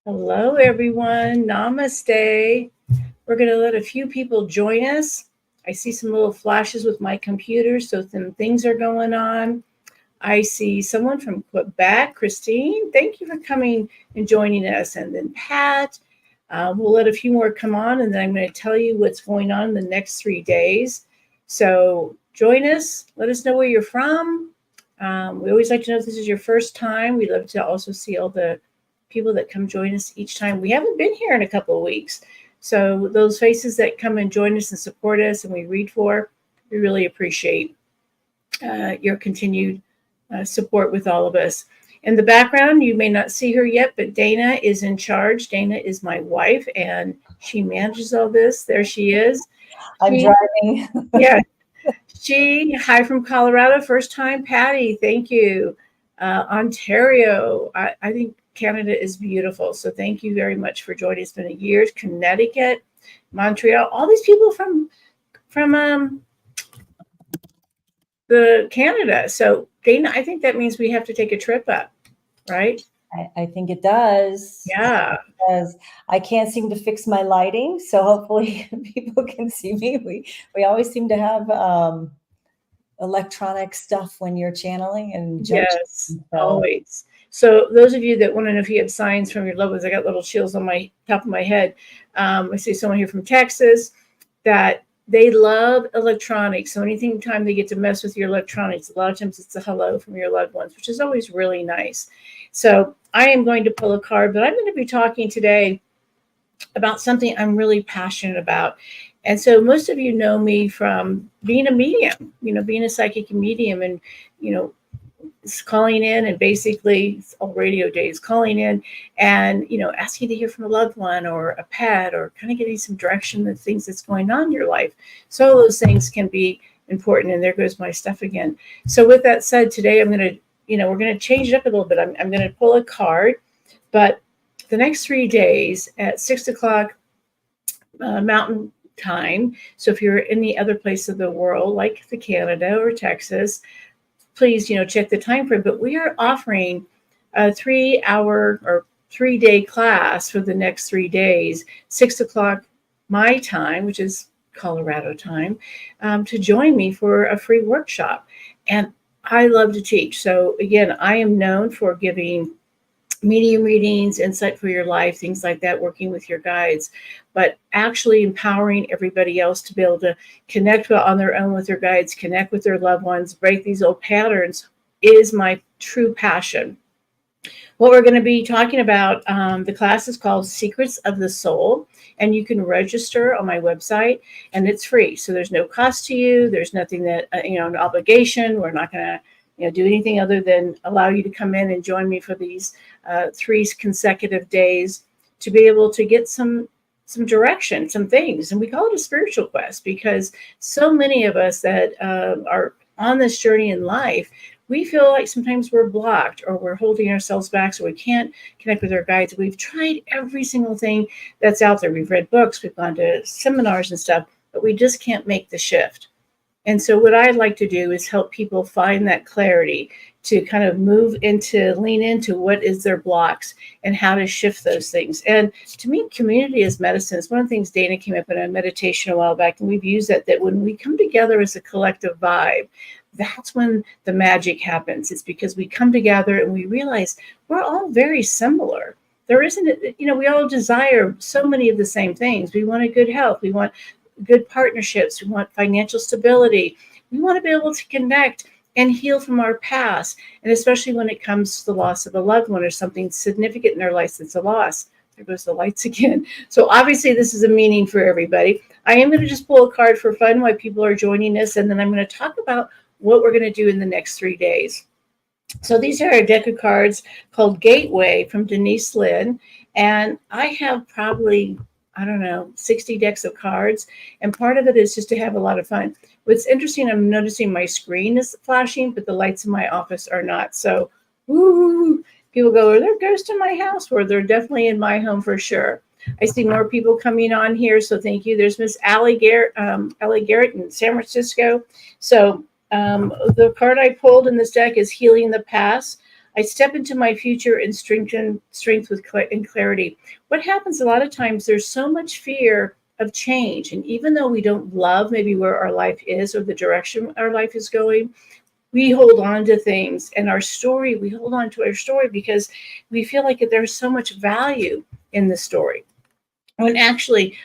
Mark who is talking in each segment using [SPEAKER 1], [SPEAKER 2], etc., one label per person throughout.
[SPEAKER 1] Hello, everyone. Namaste. We're going to let a few people join us. I see some little flashes with my computer, so some things are going on. I see someone from Quebec, Christine. Thank you for coming and joining us. And then Pat. We'll let a few more come on, and then I'm going to tell you what's going on in the next 3 days. So join us. Let us know where you're from. We always like to know if this is your first time. We love to also see all the people that come join us each time. We haven't been here in a couple of weeks. So those faces that come and join us and support us and we read for, we really appreciate your continued support with all of us. In the background, you may not see her yet, but Dana is in charge. Dana is my wife, and she manages all this. There she is.
[SPEAKER 2] I'm driving.
[SPEAKER 1] Yeah. Hi from Colorado. First time, Patty. Thank you. Ontario. I think Canada is beautiful. So thank you very much for joining. It's been a year. Connecticut, Montreal, all these people from the Canada. So Dana, I think that means we have to take a trip up, right?
[SPEAKER 2] I think it does.
[SPEAKER 1] Yeah.
[SPEAKER 2] Because I can't seem to fix my lighting. So hopefully people can see me. We always seem to have electronic stuff when you're channeling and
[SPEAKER 1] yes, always. So those of you that want to know if you had signs from your loved ones, I got little chills on my top of my head. I see someone here from Texas that they love electronics. So anytime they get to mess with your electronics, a lot of times it's a hello from your loved ones, which is always really nice. So I am going to pull a card, but I'm going to be talking today about something I'm really passionate about. And so most of you know me from being a medium, being a psychic medium and, calling in and basically all radio days calling in and, asking to hear from a loved one or a pet or kind of getting some direction of things that's going on in your life. So those things can be important. And there goes my stuff again. So with that said, today I'm going to, we're going to change it up a little bit. I'm going to pull a card, but the next 3 days at 6 o'clock Mountain Time. So if you're in the other place of the world, like the Canada or Texas, please, check the time frame. But we are offering a 3-hour or 3-day class for the next 3 days, 6 o'clock my time, which is Colorado time, to join me for a free workshop. And I love to teach. So again, I am known for giving medium readings, insight for your life, things like that, working with your guides, but actually empowering everybody else to be able to connect on their own with their guides, connect with their loved ones, break these old patterns is my true passion. What we're going to be talking about, the class is called Secrets of the Soul, and you can register on my website, and it's free. So there's no cost to you. There's nothing that, an obligation. We're not going to do anything other than allow you to come in and join me for these 3 consecutive days to be able to get some direction, some things. And we call it a spiritual quest because so many of us that are on this journey in life, we feel like sometimes we're blocked or we're holding ourselves back so we can't connect with our guides. We've tried every single thing that's out there. We've read books, we've gone to seminars and stuff, but we just can't make the shift. And so what I'd like to do is help people find that clarity to kind of lean into what is their blocks and how to shift those things. And to me, community is medicine. It's one of the things Dana came up in a meditation a while back, and we've used that when we come together as a collective vibe, that's when the magic happens. It's because we come together and we realize we're all very similar. There isn't, we all desire so many of the same things. We want a good health. We want good partnerships. We want financial stability. We want to be able to connect and heal from our past. And especially when it comes to the loss of a loved one or something significant in their life that's a loss. There goes the lights again. So obviously this is a meaning for everybody. I am going to just pull a card for fun while people are joining us, and then I'm going to talk about what we're going to do in the next 3 days. So these are a deck of cards called Gateway from Denise Lynn. And I have probably, I don't know, 60 decks of cards. And part of it is just to have a lot of fun. What's interesting, I'm noticing my screen is flashing, but the lights in my office are not. So, woo, people go, are there ghosts in my house? Well, they're definitely in my home for sure. I see more people coming on here, so thank you. There's Miss Allie Garrett in San Francisco. So the card I pulled in this deck is Healing the Past. I step into my future and strengthen strength with and clarity. What happens a lot of times, there's so much fear of change. And even though we don't love maybe where our life is or the direction our life is going, we hold on to things. And our story, we hold on to our story because we feel like there's so much value in the story. When actually,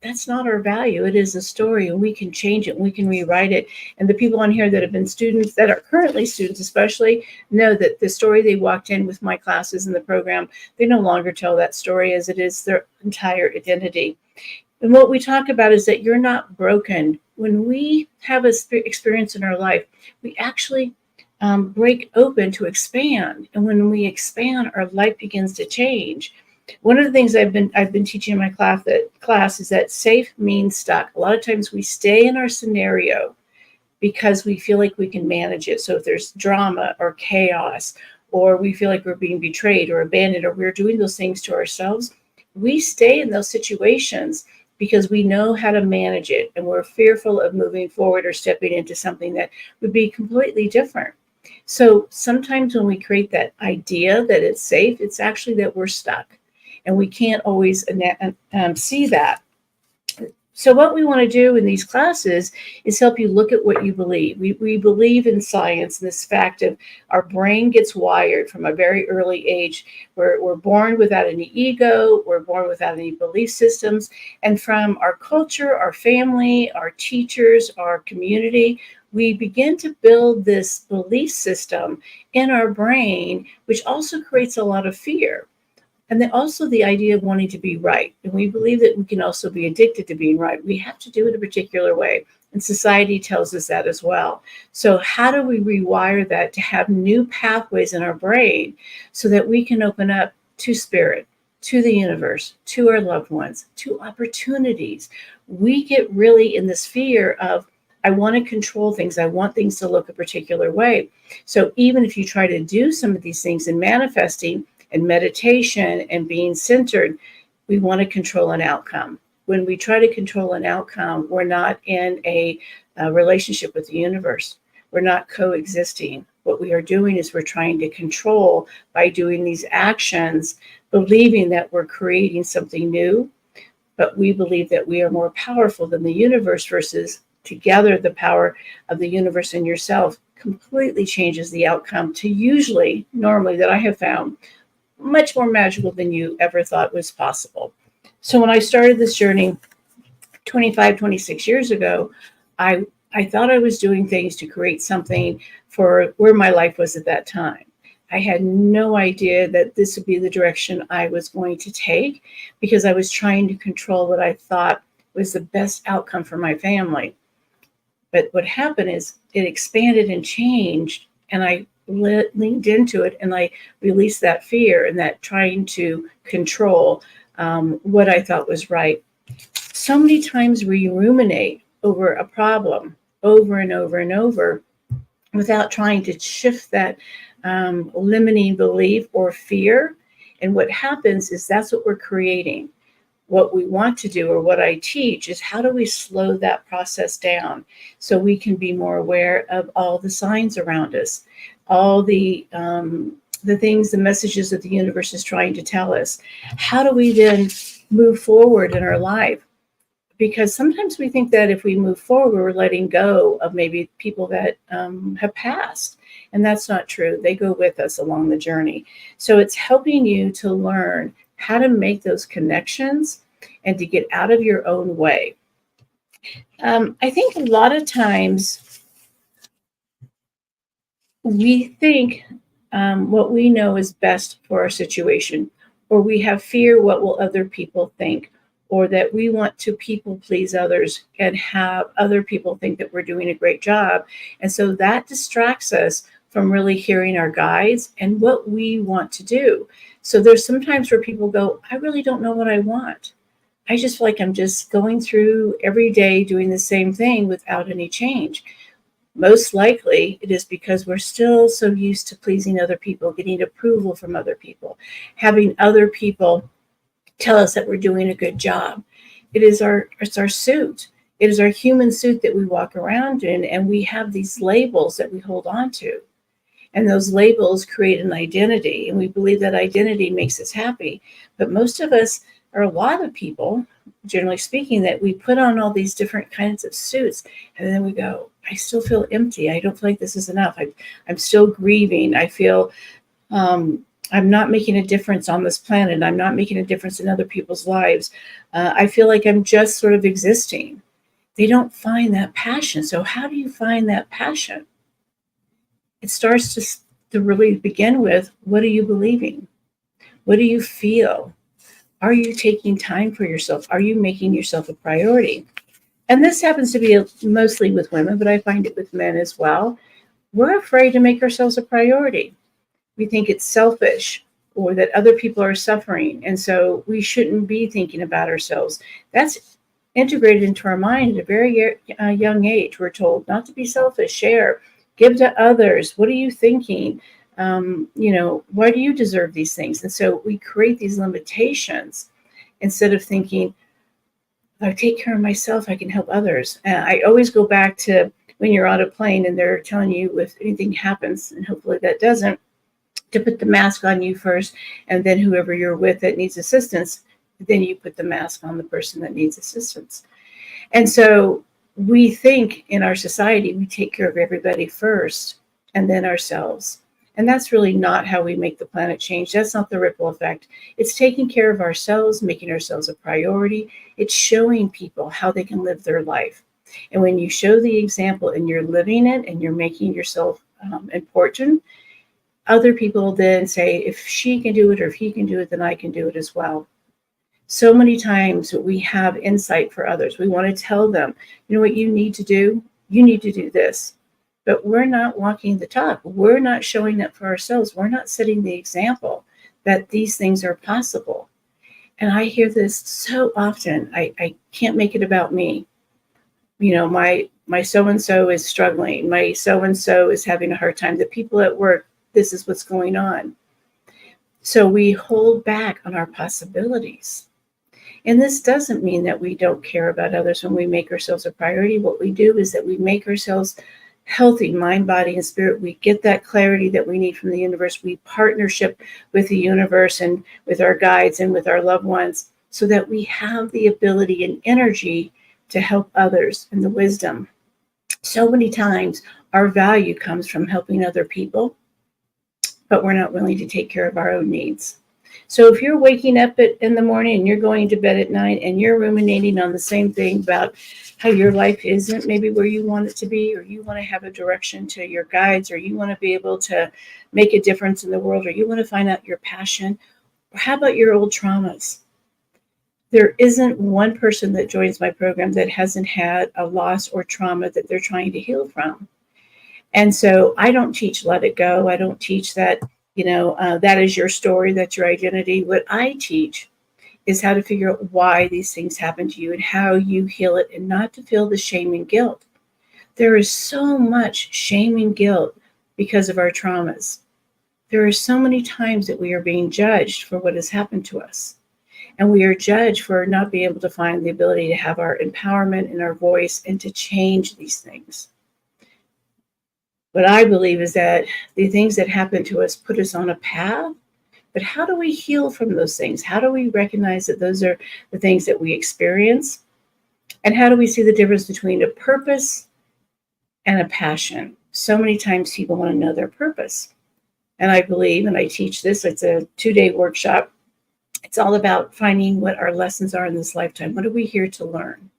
[SPEAKER 1] that's not our value. It is a story, and we can change it, and we can rewrite it. And the people on here that have been students, that are currently students especially, know that the story they walked in with my classes in the program, they no longer tell that story as it is their entire identity. And what we talk about is that you're not broken. When we have an experience in our life, we actually break open to expand. And when we expand, our life begins to change. One of the things I've been teaching in my class is that safe means stuck. A lot of times we stay in our scenario because we feel like we can manage it. So if there's drama or chaos, or we feel like we're being betrayed or abandoned, or we're doing those things to ourselves, we stay in those situations because we know how to manage it, and we're fearful of moving forward or stepping into something that would be completely different. So sometimes when we create that idea that it's safe, it's actually that we're stuck. And we can't always see that. So what we want to do in these classes is help you look at what you believe. We believe in science and this fact of our brain gets wired from a very early age. We're born without any ego. We're born without any belief systems. And from our culture, our family, our teachers, our community, we begin to build this belief system in our brain, which also creates a lot of fear. And then also the idea of wanting to be right. And we believe that we can also be addicted to being right. We have to do it a particular way. And society tells us that as well. So how do we rewire that to have new pathways in our brain so that we can open up to spirit, to the universe, to our loved ones, to opportunities? We get really in this fear of, I want to control things. I want things to look a particular way. So even if you try to do some of these things in manifesting, and meditation and being centered, we want to control an outcome. When we try to control an outcome, we're not in a relationship with the universe. We're not coexisting. What we are doing is we're trying to control by doing these actions, believing that we're creating something new, but we believe that we are more powerful than the universe versus together the power of the universe and yourself completely changes the outcome to usually, normally that I have found, much more magical than you ever thought was possible. So when I started this journey 25, 26 years ago, I thought I was doing things to create something for where my life was at that time. I had no idea that this would be the direction I was going to take because I was trying to control what I thought was the best outcome for my family. But what happened is it expanded and changed, and I leaned into it, and I released that fear and that trying to control what I thought was right. So many times we ruminate over a problem over and over and over without trying to shift that limiting belief or fear. And what happens is that's what we're creating. What we want to do, or what I teach, is how do we slow that process down so we can be more aware of all the signs around us, all the things, the messages that the universe is trying to tell us. How do we then move forward in our life? Because sometimes we think that if we move forward, we're letting go of maybe people that have passed. And that's not true. They go with us along the journey. So it's helping you to learn how to make those connections and to get out of your own way. I think a lot of times we think what we know is best for our situation, or we have fear what will other people think, or that we want to people please others and have other people think that we're doing a great job. And so that distracts us from really hearing our guides and what we want to do. So there's sometimes where people go, I really don't know what I want. I just feel like I'm just going through every day doing the same thing without any change. Most likely, it is because we're still so used to pleasing other people, getting approval from other people, having other people tell us that we're doing a good job. It's our suit. It is our human suit that we walk around in, and we have these labels that we hold on to. And those labels create an identity, and we believe that identity makes us happy. But most of us, or a lot of people, generally speaking, that we put on all these different kinds of suits, and then we go, I still feel empty. I don't feel like this is enough. I'm still grieving. I feel I'm not making a difference on this planet. I'm not making a difference in other people's lives. I feel like I'm just sort of existing. They don't find that passion. So how do you find that passion? It starts to really begin with, what are you believing? What do you feel? Are you taking time for yourself? Are you making yourself a priority? And this happens to be mostly with women, but I find it with men as well. We're afraid to make ourselves a priority. We think it's selfish or that other people are suffering. And so we shouldn't be thinking about ourselves. That's integrated into our mind at a very young age. We're told not to be selfish, share, give to others. What are you thinking? Why do you deserve these things? And so we create these limitations instead of thinking, if I take care of myself, I can help others. I always go back to when you're on a plane and they're telling you if anything happens, and hopefully that doesn't, to put the mask on you first, and then whoever you're with that needs assistance, then you put the mask on the person that needs assistance. And so we think in our society, we take care of everybody first and then ourselves. And that's really not how we make the planet change. That's not the ripple effect. It's taking care of ourselves, making ourselves a priority. It's showing people how they can live their life. And when you show the example and you're living it and you're making yourself important, other people then say, if she can do it or if he can do it, then I can do it as well. So many times we have insight for others. We want to tell them, you know what you need to do? You need to do this. But we're not walking the talk. We're not showing up for ourselves. We're not setting the example that these things are possible. And I hear this so often. I can't make it about me. My so-and-so is struggling. My so-and-so is having a hard time. The people at work, this is what's going on. So we hold back on our possibilities. And this doesn't mean that we don't care about others when we make ourselves a priority. What we do is that we make ourselves healthy, mind, body, and spirit. We get that clarity that we need from the universe. We partnership with the universe and with our guides and with our loved ones so that we have the ability and energy to help others and the wisdom. So many times our value comes from helping other people, but we're not willing to take care of our own needs. So if you're waking up in the morning and you're going to bed at night and you're ruminating on the same thing about how your life isn't maybe where you want it to be, or you want to have a direction to your guides, or you want to be able to make a difference in the world, or you want to find out your passion, or how about your old traumas? There isn't one person that joins my program that hasn't had a loss or trauma that they're trying to heal from. And so I don't teach let it go. I don't teach that, that is your story, that's your identity. What I teach is how to figure out why these things happen to you and how you heal it, and not to feel the shame and guilt. There is so much shame and guilt because of our traumas. There are so many times that we are being judged for what has happened to us. And we are judged for not being able to find the ability to have our empowerment and our voice and to change these things. What I believe is that the things that happen to us put us on a path, but how do we heal from those things? How do we recognize that those are the things that we experience? And how do we see the difference between a purpose and a passion? So many times people want to know their purpose. And I believe, and I teach this, it's a 2-day workshop. It's all about finding what our lessons are in this lifetime. What are we here to learn?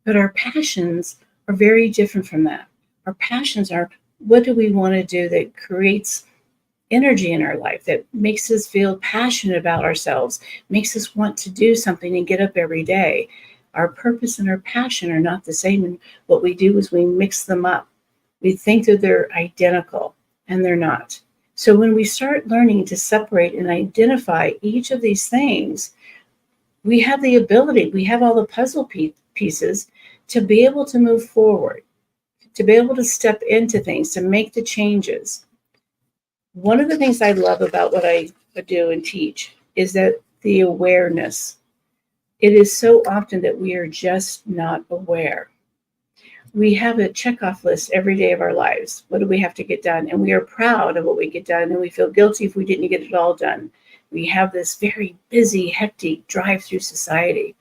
[SPEAKER 1] But our passions are very different from that. Our passions are, What do we want to do that creates energy in our life, that makes us feel passionate about ourselves, makes us want to do something and get up every day? Our purpose and our passion are not the same. And what we do is we mix them up. We think that they're identical, and they're not. So when we start learning to separate and identify each of these things, we have the ability, we have all the puzzle pieces to be able to move forward, to be able to step into things, to make the changes. One of the things I love about what I do and teach is that the awareness. It is so often that we are just not aware. We have a checkoff list every day of our lives. What do we have to get done? And we are proud of what we get done, and we feel guilty if we didn't get it all done. We have this very busy, hectic drive through society.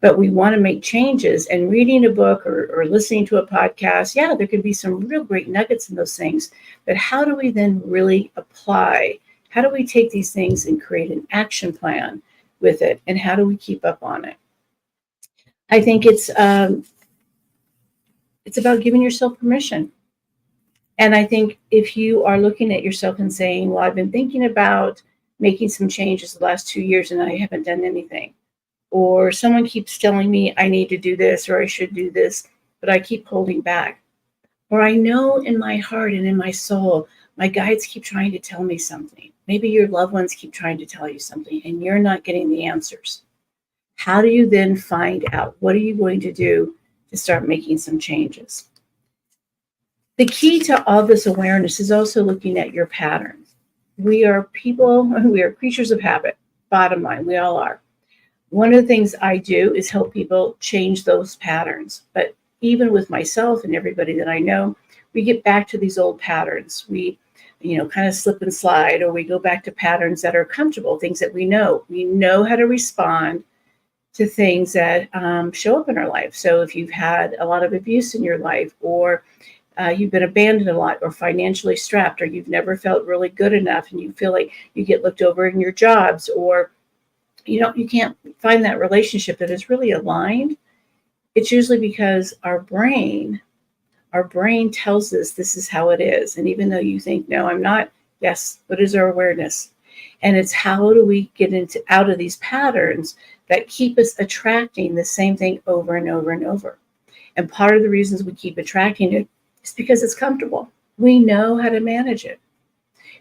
[SPEAKER 1] But we want to make changes, and reading a book or listening to a podcast, yeah, there could be some real great nuggets in those things. But how do we then really apply? How do we take these things and create an action plan with it? And how do we keep up on it? I think it's about giving yourself permission. And I think if you are looking at yourself and saying, well, I've been thinking about making some changes the last 2 years and I haven't done anything, or someone keeps telling me I need to do this or I should do this, but I keep holding back. Or I know in my heart and in my soul, my guides keep trying to tell me something. Maybe your loved ones keep trying to tell you something and you're not getting the answers. How do you then find out? What are you going to do to start making some changes? The key to all this awareness is also looking at your patterns. We are people, we are creatures of habit. Bottom line, we all are. One of the things I do is help people change those patterns. But even with myself and everybody that I know, we get back to these old patterns. We, kind of slip and slide, or we go back to patterns that are comfortable, things that we know. We know how to respond to things that show up in our life. So if you've had a lot of abuse in your life, or you've been abandoned a lot, or financially strapped, or you've never felt really good enough and you feel like you get looked over in your jobs, or you can't find that relationship that is really aligned, it's usually because our brain tells us this is how it is. And even though you think, no, I'm not, yes, what is our awareness? And it's how do we get out of these patterns that keep us attracting the same thing over and over and over. And part of the reasons we keep attracting it is because it's comfortable. We know how to manage it.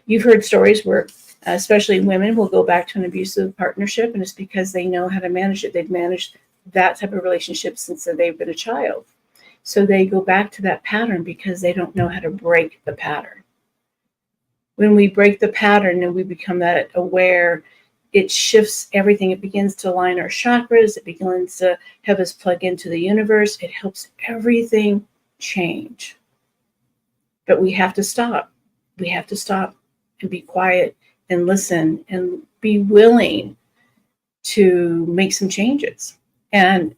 [SPEAKER 1] You've heard stories where especially women will go back to an abusive partnership, and it's because they know how to manage it. They've managed that type of relationship since they've been a child. So they go back to that pattern because they don't know how to break the pattern. When we break the pattern and we become that aware, it shifts everything. It begins to align our chakras. It begins to have us plug into the universe. It helps everything change. But we have to stop. We have to stop and be quiet and listen and be willing to make some changes. And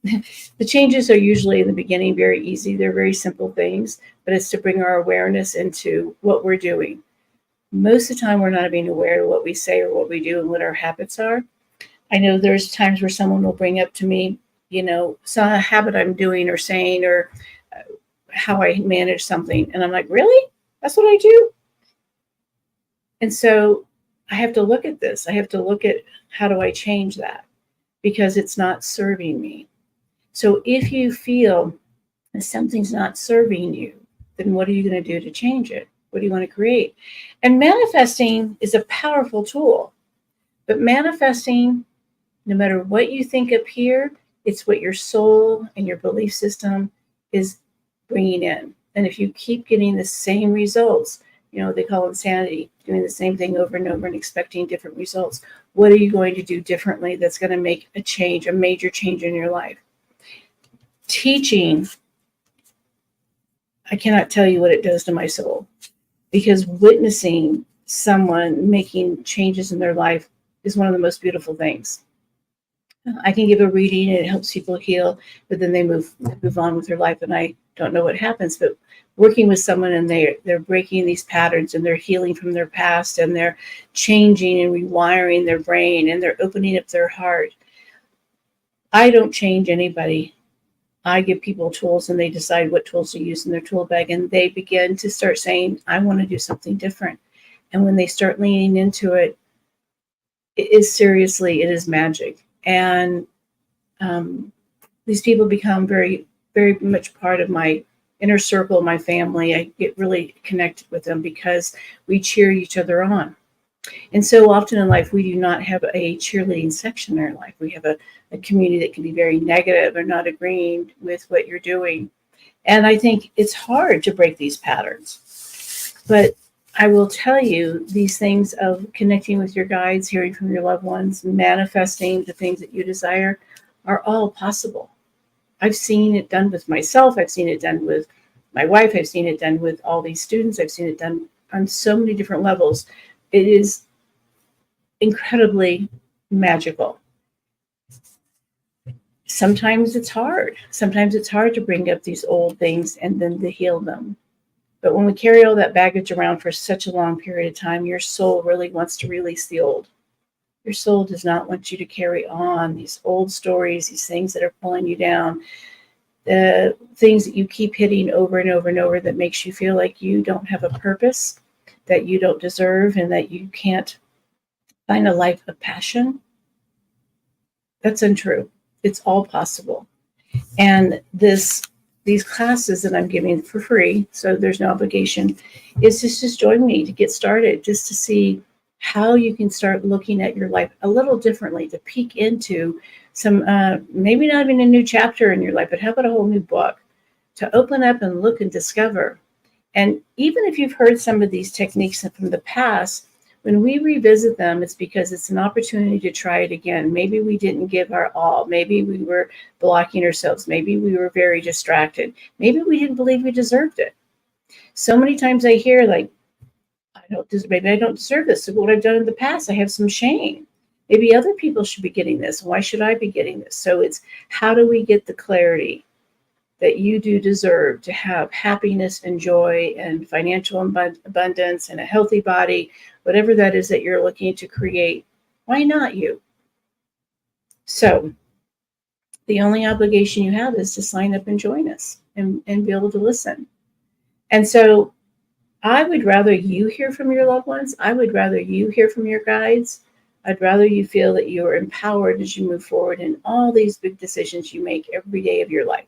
[SPEAKER 1] the changes are usually in the beginning very easy. They're very simple things, but it's to bring our awareness into what we're doing. Most of the time, we're not being aware of what we say or what we do and what our habits are. I know there's times where someone will bring up to me, some habit I'm doing or saying, or how I manage something. And I'm like, really? That's what I do? And so I have to look at this. I have to look at how do I change that, because it's not serving me. So if you feel that something's not serving you, then what are you going to do to change it? What do you want to create? And manifesting is a powerful tool. But manifesting, no matter what you think up here, it's what your soul and your belief system is bringing in. And if you keep getting the same results, they call insanity, doing the same thing over and over and expecting different results. What are you going to do differently that's going to make a change, a major change in your life? Teaching, I cannot tell you what it does to my soul, because witnessing someone making changes in their life is one of the most beautiful things. I can give a reading and it helps people heal, but then they move on with their life, and I don't know what happens. But working with someone and they're breaking these patterns and they're healing from their past and they're changing and rewiring their brain and they're opening up their heart. I don't change anybody I give people tools and they decide what tools to use in their tool bag, and they begin to start saying, I want to do something different. And when they start leaning into it, it is magic. And these people become very, very much part of my inner circle, my family. I get really connected with them because we cheer each other on. And so often in life, we do not have a cheerleading section in our life. We have a community that can be very negative or not agreeing with what you're doing. And I think it's hard to break these patterns. But I will tell you, these things of connecting with your guides, hearing from your loved ones, manifesting the things that you desire are all possible. I've seen it done with myself. I've seen it done with my wife. I've seen it done with all these students. I've seen it done on so many different levels. It is incredibly magical. Sometimes it's hard. Sometimes it's hard to bring up these old things and then to heal them. But when we carry all that baggage around for such a long period of time, your soul really wants to release the old. Your soul does not want you to carry on these old stories, these things that are pulling you down, the things that you keep hitting over and over and over that makes you feel like you don't have a purpose, that you don't deserve, and that you can't find a life of passion. That's untrue. It's all possible. And these classes that I'm giving for free, so there's no obligation, is just join me to get started, just to see how you can start looking at your life a little differently, to peek into some, maybe not even a new chapter in your life, but how about a whole new book, to open up and look and discover. And even if you've heard some of these techniques from the past, when we revisit them, it's because it's an opportunity to try it again. Maybe we didn't give our all. Maybe we were blocking ourselves. Maybe we were very distracted. Maybe we didn't believe we deserved it. So many times I hear, like, maybe I don't deserve this. So what I've done in the past, I have some shame. Maybe other people should be getting this. Why should I be getting this? So it's, how do we get the clarity that you do deserve to have happiness and joy and financial abundance and a healthy body, whatever that is that you're looking to create? Why not you? So the only obligation you have is to sign up and join us and be able to listen. And so I would rather you hear from your loved ones. I would rather you hear from your guides. I'd rather you feel that you are empowered as you move forward in all these big decisions you make every day of your life.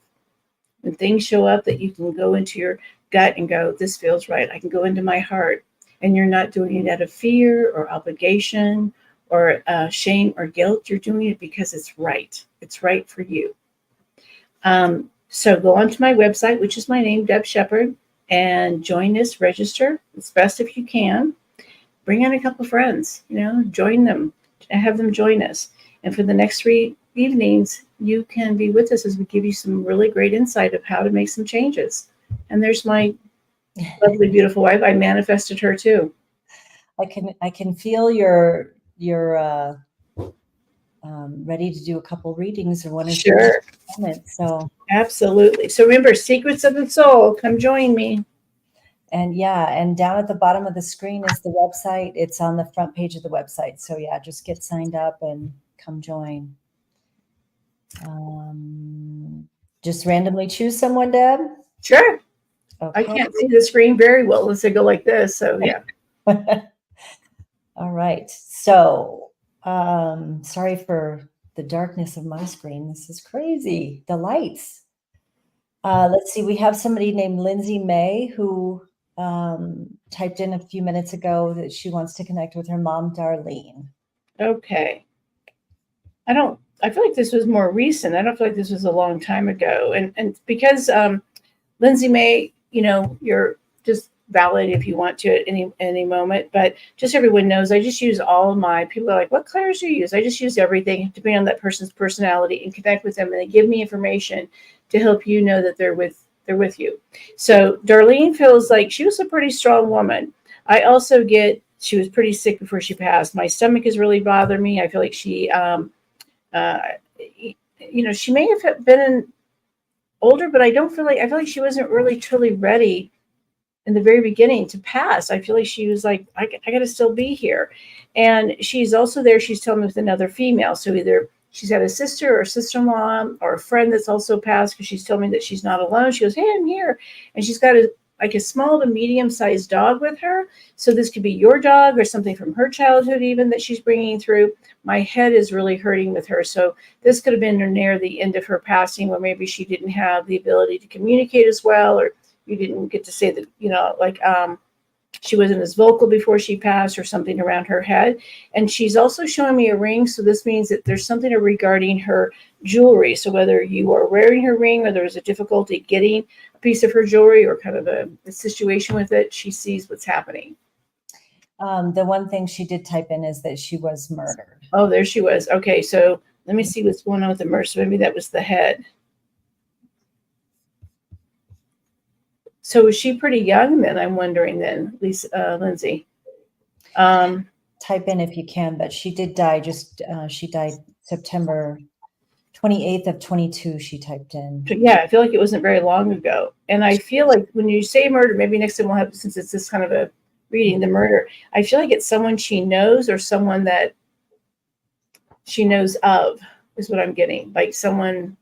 [SPEAKER 1] When things show up, that you can go into your gut and go, this feels right. I can go into my heart. And you're not doing it out of fear or obligation or shame or guilt. You're doing it because it's right. It's right for you. So go onto my website, which is my name, Deb Shepard, and join us, register. It's best if you can. Bring in a couple friends, join them, and have them join us. And for the next 3 evenings, you can be with us as we give you some really great insight of how to make some changes. And there's my lovely, beautiful wife. I manifested her too.
[SPEAKER 2] I can feel you're ready to do a couple readings or one or two moments. So
[SPEAKER 1] absolutely. So remember, Secrets of the Soul. Come join me.
[SPEAKER 2] And and down at the bottom of the screen is the website. It's on the front page of the website. So just get signed up and come join. Just randomly choose someone, Deb.
[SPEAKER 1] Sure.
[SPEAKER 2] Okay.
[SPEAKER 1] I can't see the screen very well unless I go like this. So yeah.
[SPEAKER 2] All right. So sorry for the darkness of my screen. This is crazy. The lights. Let's see. We have somebody named Lindsay May who typed in a few minutes ago that she wants to connect with her mom, Darlene.
[SPEAKER 1] Okay. I feel like this was more recent. I don't feel like this was a long time ago. And because Lindsay May, you're just valid if you want to at any moment, but just everyone knows I just use all of my, people are like, what colors do you use? I just use everything depending on that person's personality and connect with them, and they give me information to help you know that they're with you. So Darlene feels like she was a pretty strong woman. I also she was pretty sick before she passed. My stomach is really bothering me. I feel like she she may have been older, but I feel like she wasn't really truly ready in the very beginning to pass. I feel like she was like, I got to still be here. And she's also there. She's telling me with another female. So either she's had a sister or sister-in-law or a friend that's also passed, because she's told me that she's not alone. She goes, hey, I'm here. And she's got like a small to medium-sized dog with her. So this could be your dog or something from her childhood even that she's bringing through. My head is really hurting with her. So this could have been near the end of her passing, where maybe she didn't have the ability to communicate as well, or you didn't get to say that, like she wasn't as vocal before she passed, or something around her head. And she's also showing me a ring. So this means that there's something regarding her jewelry. So whether you are wearing her ring, or there was a difficulty getting a piece of her jewelry, or kind of a situation with it, she sees what's happening.
[SPEAKER 2] The one thing she did type in is that she was murdered.
[SPEAKER 1] Oh, there she was. Okay, so let me see what's going on with the murder. So maybe that was the head. So was she pretty young then? I'm wondering then, Lindsay.
[SPEAKER 2] Type in if you can, but she did die. She died September 28th of 22. She typed in.
[SPEAKER 1] Yeah, I feel like it wasn't very long ago. And I feel like when you say murder, maybe next time we'll have, since it's this kind of a reading, the murder, I feel like it's someone she knows, or someone that she knows of, is what I'm getting. Like someone.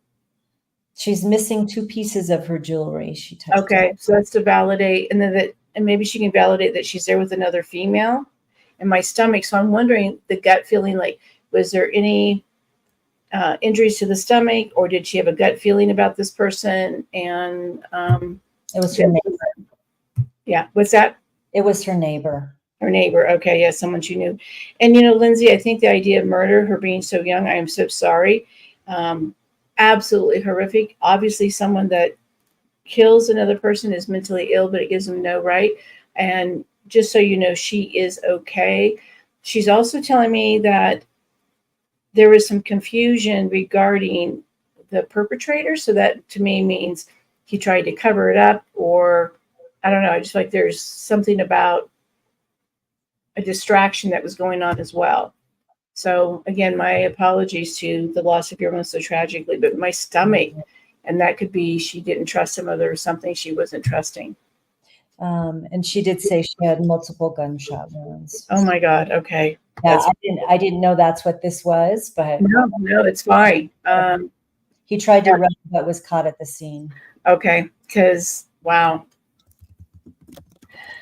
[SPEAKER 2] She's missing 2 pieces of her jewelry. She typed
[SPEAKER 1] okay, so that's to validate, and then and maybe she can validate that she's there with another female in my stomach. So I'm wondering, the gut feeling, like, was there any injuries to the stomach, or did she have a gut feeling about this person? And
[SPEAKER 2] it was her neighbor.
[SPEAKER 1] Yeah, what's that?
[SPEAKER 2] It was her neighbor.
[SPEAKER 1] Her neighbor. Okay, yeah, someone she knew. And Lindsay, I think the idea of murder, her being so young, I am so sorry. Absolutely horrific. Obviously, someone that kills another person is mentally ill, but it gives them no right. And just so you know, she is okay. She's also telling me that there was some confusion regarding the perpetrator. So that to me means he tried to cover it up, or I don't know. I just feel like there's something about a distraction that was going on as well. So again, my apologies to the loss of your mom so tragically, but my stomach, and that could be she didn't trust him, or there was something she wasn't trusting.
[SPEAKER 2] And she did say she had multiple gunshot wounds.
[SPEAKER 1] Oh my God. Okay.
[SPEAKER 2] Yeah, I didn't know that's what this was, but
[SPEAKER 1] no, it's fine.
[SPEAKER 2] He tried to run, but was caught at the scene.
[SPEAKER 1] Okay, because wow.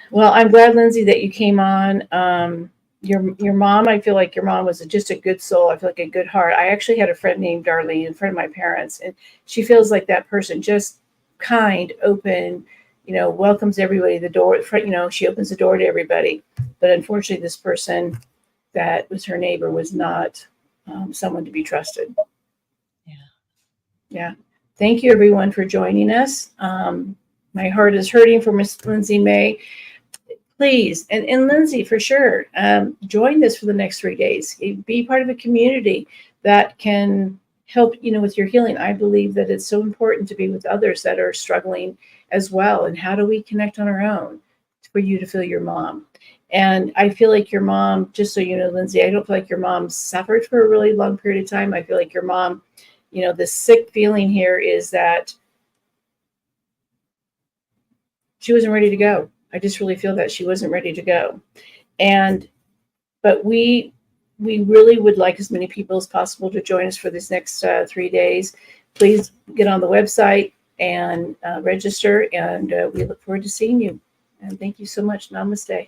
[SPEAKER 1] Well, I'm glad, Lindsay, that you came on. Your mom, I feel like your mom was just a good soul. I feel like a good heart. I actually had a friend named Darlene, a friend of my parents, and she feels like that person, just kind, open, welcomes everybody. The door, she opens the door to everybody. But unfortunately, this person that was her neighbor was not someone to be trusted. Yeah. Thank you, everyone, for joining us. My heart is hurting for Miss Lindsay May. Please, and Lindsay, for sure, join this for the next 3 days. Be part of a community that can help, with your healing. I believe that it's so important to be with others that are struggling as well. And how do we connect on our own for you to feel your mom? And I feel like your mom, just so you know, Lindsay, I don't feel like your mom suffered for a really long period of time. I feel like your mom, the sick feeling here is that she wasn't ready to go. I just really feel that she wasn't ready to go. But we really would like as many people as possible to join us for this next 3 days. Please get on the website and register, and we look forward to seeing you. And thank you so much. Namaste.